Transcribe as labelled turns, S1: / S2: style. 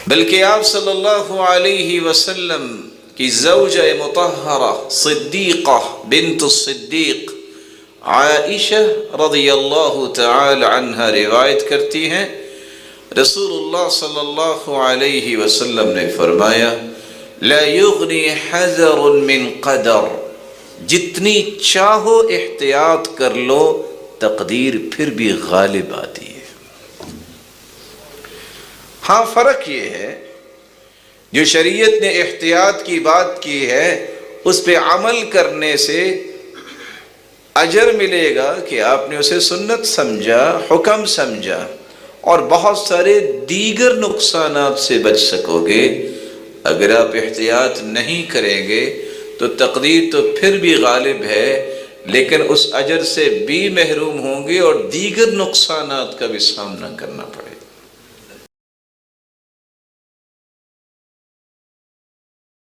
S1: بلکہ آپ صلی اللہ علیہ وسلم کی زوجہ مطہرہ صدیقہ بنت الصدیق عائشہ رضی اللہ تعالی عنہ روایت کرتی ہیں، رسول اللہ صلی اللہ علیہ وسلم نے فرمایا لا یغنی حذر من قدر، جتنی چاہو احتیاط کر لو تقدیر پھر بھی غالب آتی ہے۔ ہاں فرق یہ ہے، جو شریعت نے احتیاط کی بات کی ہے اس پہ عمل کرنے سے اجر ملے گا کہ آپ نے اسے سنت سمجھا، حکم سمجھا، اور بہت سارے دیگر نقصانات سے بچ سکو گے۔ اگر آپ احتیاط نہیں کریں گے تو تقدیر تو پھر بھی غالب ہے، لیکن اس اجر سے بھی محروم ہوں گے اور دیگر نقصانات کا بھی سامنا کرنا پڑے گا۔